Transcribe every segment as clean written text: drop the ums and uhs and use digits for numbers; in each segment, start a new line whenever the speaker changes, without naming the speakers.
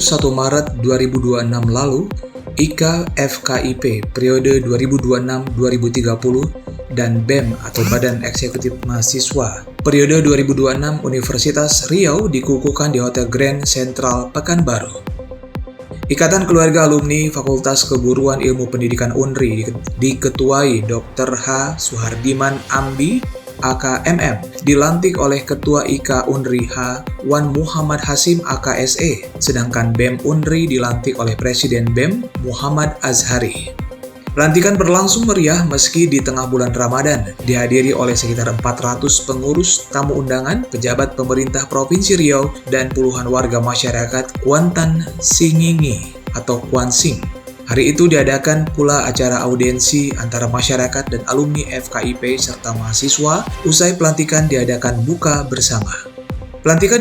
1 Maret 2026 lalu, IKA FKIP periode 2026-2030 dan BEM atau Badan Eksekutif Mahasiswa periode 2026 Universitas Riau dikukuhkan di Hotel Grand Central Pekanbaru. Ikatan Keluarga Alumni Fakultas Keguruan Ilmu Pendidikan UNRI diketuai Dr. H. Suhardiman Ambi, AKMM, dilantik oleh Ketua IKA UNRI H. Wan Muhammad Hasim AKSE, sedangkan BEM UNRI dilantik oleh Presiden BEM Muhammad Azhari. Pelantikan berlangsung meriah meski di tengah bulan Ramadan, dihadiri oleh sekitar 400 pengurus, tamu undangan, pejabat pemerintah Provinsi Riau, dan puluhan warga masyarakat Kuantan Singingi atau Kuansing. Hari itu diadakan pula acara audiensi antara masyarakat dan alumni FKIP serta mahasiswa. Usai pelantikan diadakan buka bersama. Pelantikan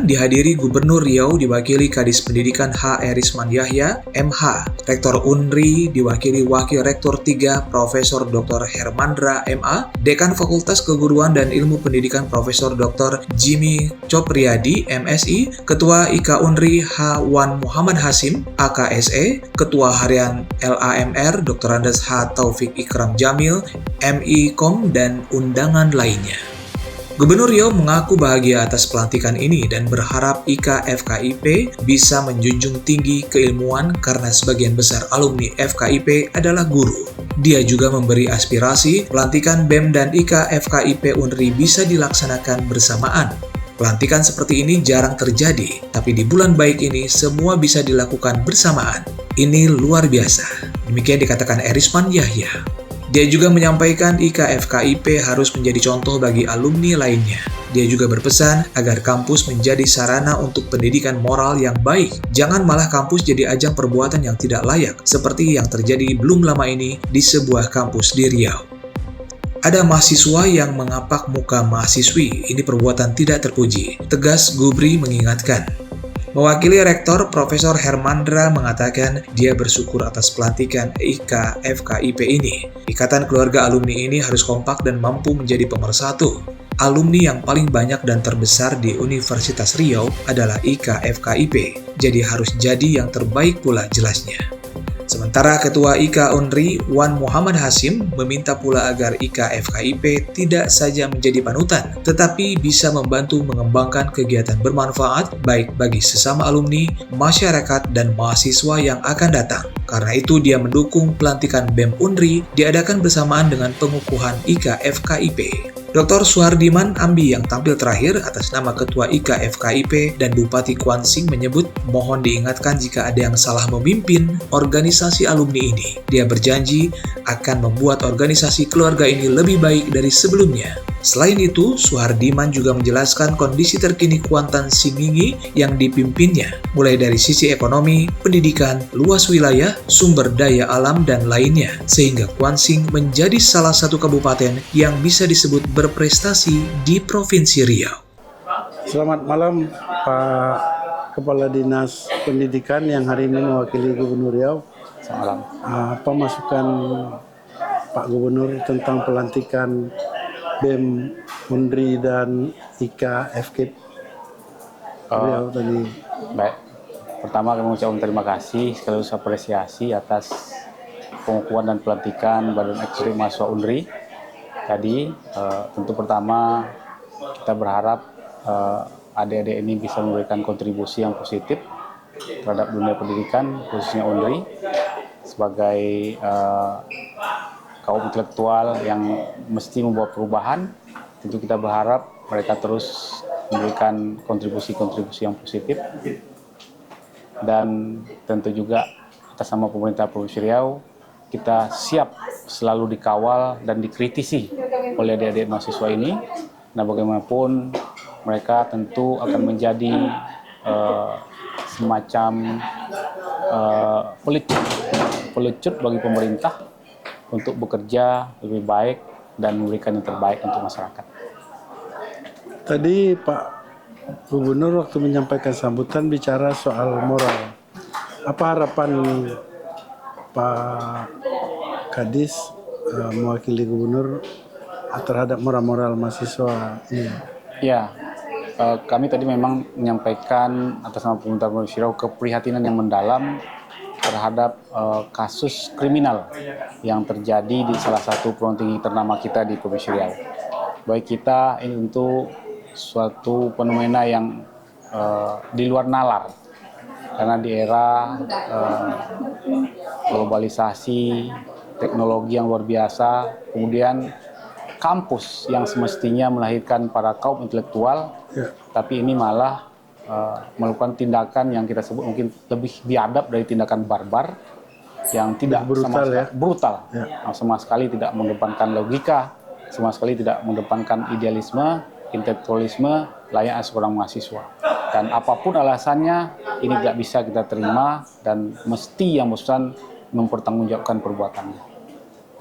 dihadiri Gubernur Riau diwakili Kadis Pendidikan H. Erisman Yahya, MH. Rektor UNRI diwakili Wakil Rektor 3 Profesor Dr. Hermandra MA, Dekan Fakultas Keguruan dan Ilmu Pendidikan Profesor Dr. Jimmy Copriyadi, MSI, Ketua IKA UNRI H. Wan Muhammad Hasim, AKSE, Ketua Harian LAMR Dr. Andes H. Taufik Ikram Jamil, MI.Com, dan undangan lainnya. Gubernur Riau mengaku bahagia atas pelantikan ini dan berharap IKA FKIP bisa menjunjung tinggi keilmuan karena sebagian besar alumni FKIP adalah guru. Dia juga memberi aspirasi pelantikan BEM dan IKA FKIP UNRI bisa dilaksanakan bersamaan. Pelantikan seperti ini jarang terjadi, tapi di bulan baik ini semua bisa dilakukan bersamaan. Ini luar biasa. Demikian dikatakan Erisman Yahya. Dia juga menyampaikan IKA FKIP harus menjadi contoh bagi alumni lainnya. Dia juga berpesan agar kampus menjadi sarana untuk pendidikan moral yang baik. Jangan malah kampus jadi ajang perbuatan yang tidak layak, seperti yang terjadi belum lama ini di sebuah kampus di Riau. Ada mahasiswa yang mengapak muka mahasiswi, ini perbuatan tidak terpuji. Tegas Gubri mengingatkan. Mewakili Rektor Profesor Hermandra mengatakan dia bersyukur atas pelantikan IKA FKIP ini. Ikatan keluarga alumni ini harus kompak dan mampu menjadi pemersatu. Alumni yang paling banyak dan terbesar di Universitas Riau adalah IKA FKIP, jadi harus jadi yang terbaik pula jelasnya. Sementara Ketua IKA UNRI Wan Muhammad Hasim meminta pula agar IKA FKIP tidak saja menjadi panutan, tetapi bisa membantu mengembangkan kegiatan bermanfaat baik bagi sesama alumni, masyarakat, dan mahasiswa yang akan datang. Karena itu dia mendukung pelantikan BEM UNRI diadakan bersamaan dengan pengukuhan IKA FKIP. Dr. Suhardiman Ambi yang tampil terakhir atas nama Ketua IKA FKIP dan Bupati Kuansing menyebut mohon diingatkan jika ada yang salah memimpin organisasi alumni ini. Dia berjanji akan membuat organisasi keluarga ini lebih baik dari sebelumnya. Selain itu, Suhardiman juga menjelaskan kondisi terkini Kuantan Singingi yang dipimpinnya, mulai dari sisi ekonomi, pendidikan, luas wilayah, sumber daya alam, dan lainnya, sehingga Kuansing menjadi salah satu kabupaten yang bisa disebut berprestasi di Provinsi Riau.
Selamat malam Pak Kepala Dinas Pendidikan yang hari ini mewakili Gubernur Riau.
Selamat malam.
Apa masukan Pak Gubernur tentang pelantikan BEM UNRI dan IKA FKIP Riau tadi?
Baik, pertama kami mengucapkan terima kasih sekaligus apresiasi atas pengukuhan dan pelantikan Badan Eksekutif Mahasiswa UNRI. Tadi tentu pertama kita berharap adik-adik ini bisa memberikan kontribusi yang positif terhadap dunia pendidikan, khususnya UNRI sebagai kaum intelektual yang mesti membawa perubahan. Tentu kita berharap mereka terus memberikan kontribusi-kontribusi yang positif, dan tentu juga atas nama pemerintah Provinsi Riau kita siap selalu dikawal dan dikritisi oleh adik-adik mahasiswa ini. Nah, bagaimanapun mereka tentu akan menjadi semacam pelecut bagi pemerintah untuk bekerja lebih baik dan memberikan yang terbaik untuk masyarakat.
Tadi Pak Gubernur waktu menyampaikan sambutan bicara soal moral. Apa harapan Pak Kadis mewakili Gubernur terhadap moral-moral mahasiswa ini?
Ya, kami tadi memang menyampaikan atas nama pemerintah Provinsi Riau keprihatinan yang mendalam terhadap kasus kriminal yang terjadi di salah satu perguruan tinggi ternama kita di Provinsi Riau. Baik kita ini tentu suatu fenomena yang di luar nalar, karena di era globalisasi, teknologi yang luar biasa, kemudian kampus yang semestinya melahirkan para kaum intelektual, tapi ini malah melakukan tindakan yang kita sebut mungkin lebih biadab dari tindakan barbar, yang tidak brutal, sama sekali tidak mengedepankan logika, sama sekali tidak mengedepankan idealisme, intelektualisme layaknya seorang mahasiswa. Dan apapun alasannya, ini tidak bisa kita terima dan mesti yang bersangkutan mempertanggungjawabkan perbuatannya.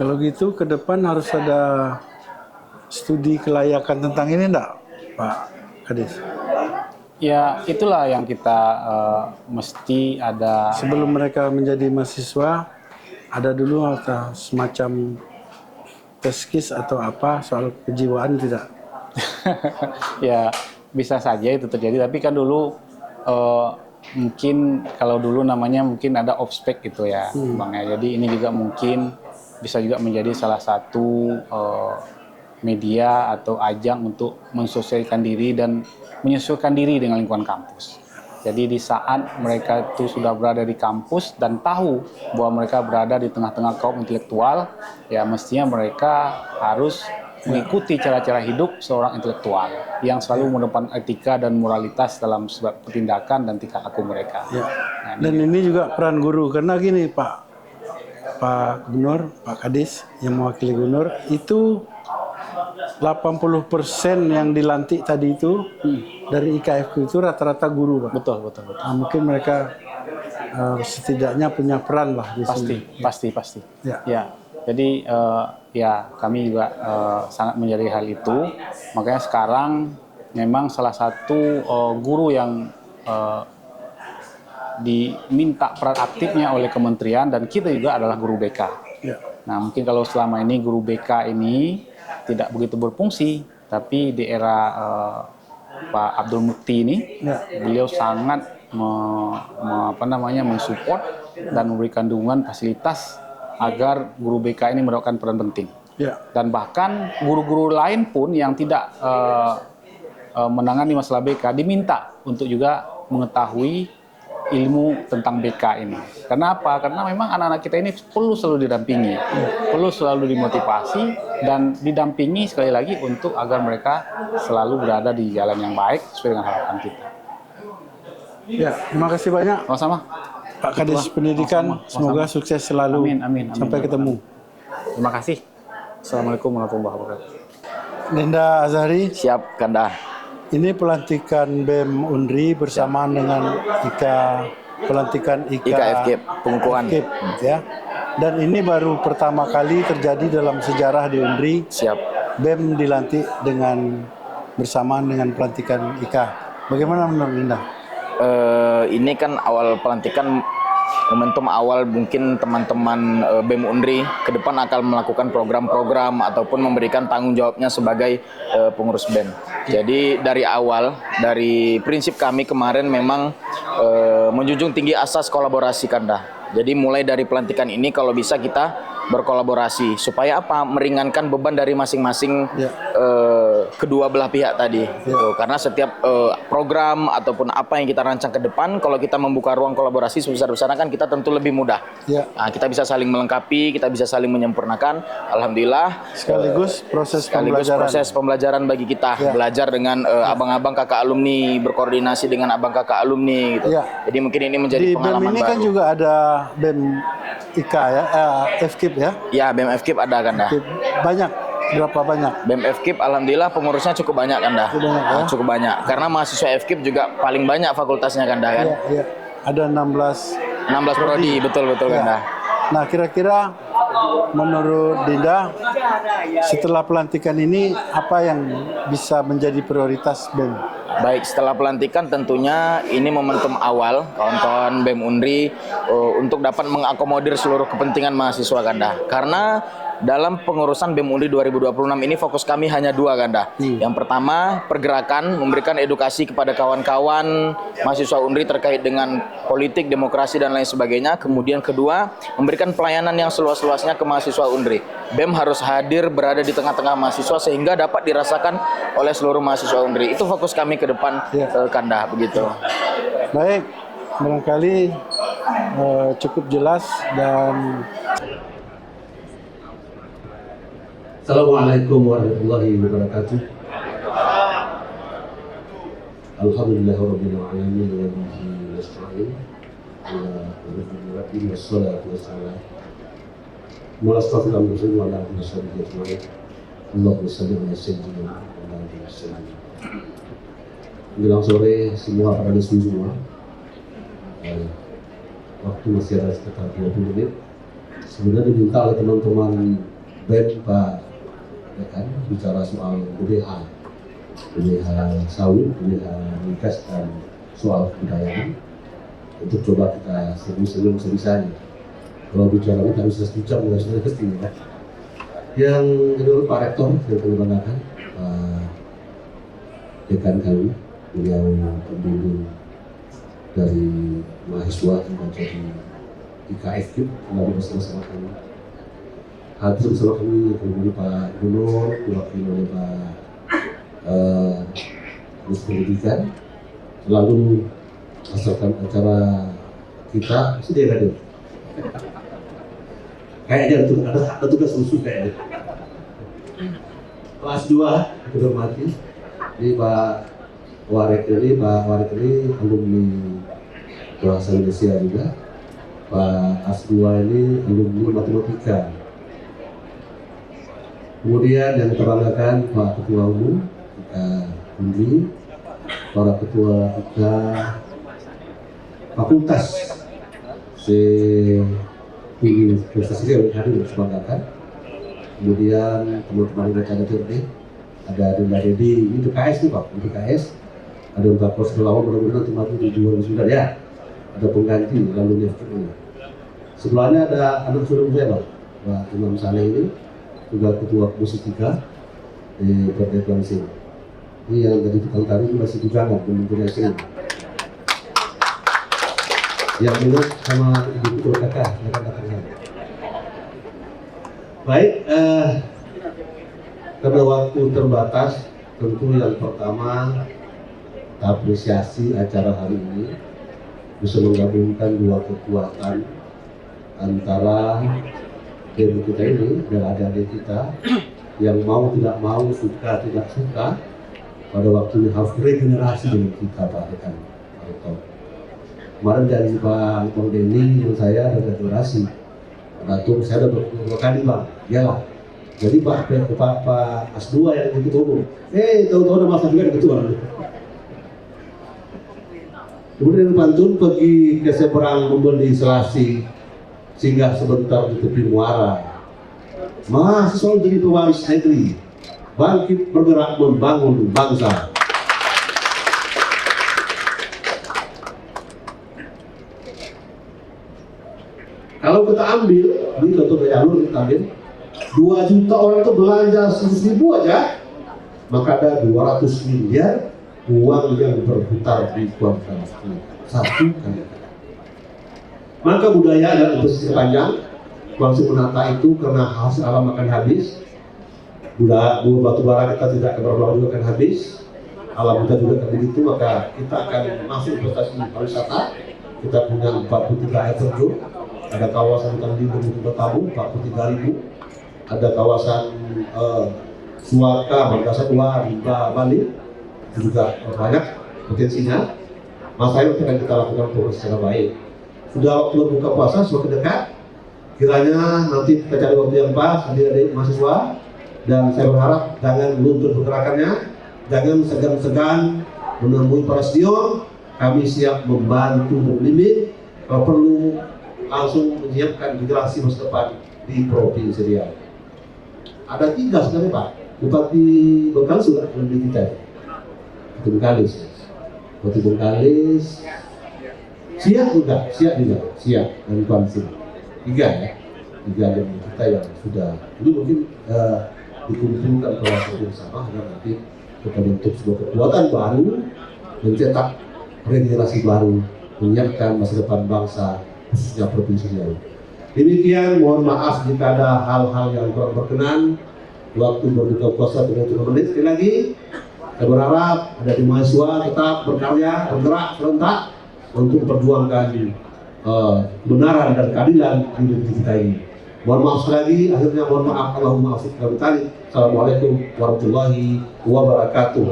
Kalau gitu ke depan harus ada studi kelayakan tentang ini enggak, Pak Kadis?
Ya, itulah yang kita mesti ada.
Sebelum mereka menjadi mahasiswa, ada dulu atau semacam teskis atau apa soal kejiwaan tidak?
Ya, bisa saja itu terjadi, tapi kan dulu mungkin kalau dulu namanya mungkin ada ospek gitu ya, Bang ya. Jadi ini juga mungkin bisa juga menjadi salah satu media atau ajang untuk mensosialisasikan diri dan menyesuaikan diri dengan lingkungan kampus. Jadi di saat mereka itu sudah berada di kampus dan tahu bahwa mereka berada di tengah-tengah kaum intelektual, ya mestinya mereka harus mengikuti cara-cara hidup seorang intelektual yang selalu mengedepankan etika dan moralitas dalam tindakan dan tingkah laku mereka.
Ya.
Nah,
Dan ini juga peran guru, karena gini Pak Gubernur, Pak Kadis yang mewakili Gubernur, itu 80% yang dilantik tadi itu dari IKFK itu rata-rata guru, Pak.
Betul.
Nah, mungkin mereka setidaknya punya peran lah di sini.
Pasti.
Ya.
Jadi ya kami juga sangat menjadi hal itu. Makanya sekarang memang salah satu guru yang diminta peran aktifnya oleh kementerian dan kita juga adalah guru BK.
Ya.
Nah, mungkin kalau selama ini guru BK ini tidak begitu berfungsi, tapi di era Pak Abdul Mukti ini, beliau sangat mensupport dan memberikan dukungan fasilitas agar guru BK ini mendapatkan peran penting.
Ya.
Dan bahkan guru-guru lain pun yang tidak menangani masalah BK diminta untuk juga mengetahui ilmu tentang BK ini. Karena apa? Karena memang anak-anak kita ini perlu selalu didampingi, perlu selalu dimotivasi dan didampingi sekali lagi untuk agar mereka selalu berada di jalan yang baik sesuai dengan harapan kita.
Ya, terima kasih banyak.
Sama-sama.
Pak Kadis Pendidikan, semoga sukses selalu.
Amin.
Sampai ketemu.
Terima kasih. Assalamualaikum warahmatullahi wabarakatuh.
Linda Azhari.
Siap, Kanda.
Ini pelantikan BEM Unri bersamaan dengan pelantikan
IKFK pengukuhan.
Ya. Dan ini baru pertama kali terjadi dalam sejarah di Unri.
Siap.
BEM dilantik bersamaan dengan pelantikan IK. Bagaimana menurut Linda?
Ini kan awal pelantikan, momentum awal mungkin teman-teman BEM Unri ke depan akan melakukan program-program ataupun memberikan tanggung jawabnya sebagai pengurus BEM. Jadi dari awal, dari prinsip kami kemarin memang menjunjung tinggi asas kolaborasi, Kanda. Jadi mulai dari pelantikan ini kalau bisa kita berkolaborasi supaya apa? Meringankan beban dari masing-masing kedua belah pihak tadi. Karena setiap program ataupun apa yang kita rancang ke depan, kalau kita membuka ruang kolaborasi sebesar-besarnya kan kita tentu lebih mudah. Nah, kita bisa saling melengkapi, kita bisa saling menyempurnakan. Alhamdulillah.
Sekaligus proses
pembelajaran bagi kita. Belajar dengan abang-abang kakak alumni, berkoordinasi dengan abang kakak alumni gitu. Jadi mungkin ini menjadi pengalaman baru.
Di BEM ini kan juga ada BEM IK ya, FKIP ya?
Ya, BEM FKIP ada, Kanda.
Banyak? Berapa banyak?
BEM FKIP alhamdulillah pengurusnya cukup banyak, Kanda. Cukup banyak. Karena mahasiswa FKIP juga paling banyak fakultasnya, Kanda kan.
Iya. Ada 16
prodi, betul Kanda.
Nah, kira-kira menurut Dinda setelah pelantikan ini apa yang bisa menjadi prioritas BEM?
Baik, setelah pelantikan tentunya ini momentum awal kawan-kawan BEM Unri untuk dapat mengakomodir seluruh kepentingan mahasiswa, Kanda. Karena dalam pengurusan BEM Unri 2026 ini fokus kami hanya dua, Kanda. Yang pertama, pergerakan, memberikan edukasi kepada kawan-kawan mahasiswa Unri terkait dengan politik, demokrasi, dan lain sebagainya. Kemudian kedua, memberikan pelayanan yang seluas-luasnya ke mahasiswa Unri. BEM harus hadir berada di tengah-tengah mahasiswa sehingga dapat dirasakan oleh seluruh mahasiswa Unri. Itu fokus kami ke depan, Kanda, begitu.
Baik, barangkali cukup jelas dan
Assalamualaikum warahmatullahi wabarakatuh. Alhamdulillahirabbil alamin wa bihi nasta'in. Alhamdulillahirabbil wassalatu wassalam. Mustafa Rasul wa ala alihi wasallam. Allahumma shalli ala sayyidina Muhammad wa sallam. Menjelang sore semua para muslim semua. Waktu masih ada sekitar 20 menit. Sebenarnya diminta oleh teman-teman BEM Pak kan bicara soal budaya sawit, budaya migas dan soal kebudayaan. Untuk coba kita senyum sebisanya. Kalau bicara kita bisa sejam nggak sudah pasti ya. Yang kedua Pak Rektor yang kami banggakan, Pak Dekan kami, beliau pembimbing dari mahasiswa yang jadi IKF kembali bersama kami. Hadir bersama kami kemudian Pak Gubernur, diwakili oleh Pak Dinas Pendidikan. Lalu asalkan acara kita sudah hadir. Kayaknya ada tugas khusus kayaknya. Kelas 2 kita hormati. Ini Pak Warek ini alumni bahasa Indonesia juga. Pak S2 ini alumni matematika. Kemudian yang terbanggakan Pak Ketua Umum kita Unri, para Ketua kita Fakultas Universitas yang hadir terbanggakan. Kemudian teman-teman rekan DPRD ada Dinda Dedi, ini PKS nih Pak, ini PKS. Ada Pak Kos Kelawan mudah-mudahan nanti maju di 2009 ya. Ada pengganti lalu ini. Sebelahnya ada anak saudara saya Pak Imam Saleh ini. Juga Ketua Komisi 3 di Partai Koalisi. Ini yang tadi tukang tari masih bujangan pemimpin sini. Yang minum sama ibu ketua kakak, kakak-kakaknya. Baik, karena waktu terbatas, tentu yang pertama apresiasi acara hari ini bisa menggabungkan dua kekuatan antara BEM kita ini dan adik-adik kita yang mau tidak mau, suka tidak suka, pada waktunya harus regenerasi dengan kita Pak Dekan. Kemarin dari Pak Bang Denny yang saya ada regenerasi, Datuk saya ada beberapa kali Bang, iyalah. Jadi Pak S2 yang ikut umum, tahu-tahu ada masa juga ketua. Kemudian Pantun pergi ke seberang membeli selasi. Singgah sebentar di tepi muara. Mahasiswa jadi pewaris negeri, bangkit bergerak membangun bangsa. Kalau kita ambil, ini contoh dari alur kita ambil, 2 juta orang itu belanja 100.000 aja, maka ada 200 miliar uang yang berputar di kuartal satu kali. Maka budaya dan investasi panjang, langsung menata itu karena hasil alam akan habis. Batu bara kita tidak berapa juga akan habis. Alam kita juga akan begitu, maka kita akan masuk investasi pariwisata. Kita punya 43 air terjun, ada kawasan hutan lindung untuk tabung 43.000, ada kawasan Suaka, Marga Satwa, Bali, itu juga banyak potensinya. Masa itu akan kita lakukan progres secara baik. Sudah waktu buka puasa semakin dekat, kiranya nanti kita cari waktu yang pas, adik-adik mahasiswa, dan saya berharap jangan luntur pergerakannya, jangan segan-segan menemui para senior. Kami siap membantu berbimbing, kalau perlu langsung menyiapkan generasi masa depan di Provinsi Riau. Ada 3 sebenarnya Pak, Bupati Bengkalis sudah lebih kita, Bupati Bengkalis, Siak juga, dan Kuansin. 3 ya. tiga alumni kita yang sudah ini mungkin dikumpulkan ke waktu yang sama agar nanti kita bentuk sebuah kekuatan baru, mencetak regenerasi baru, menyiapkan masa depan bangsa khususnya Provinsi Riau. Demikian, mohon maaf jika ada hal-hal yang kurang berkenan. Waktu berbuka puasa tinggal 3 menit. Sekali lagi, saya berharap ada di mahasiswa tetap berkarya, bergerak serentak untuk memperjuangkan kebenaran dan keadilan di negeri kita ini. Mohon maaf sekali lagi, akhirnya mohon maaf, Allahumma afiq wa bitalik. Assalamualaikum warahmatullahi wabarakatuh.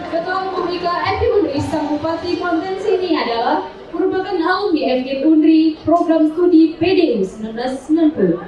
Ketua Umum IKA FKIP Unri sang Bupati Kontensi ini adalah merupakan alumni FKIP Unri Program Studi PDU 1990.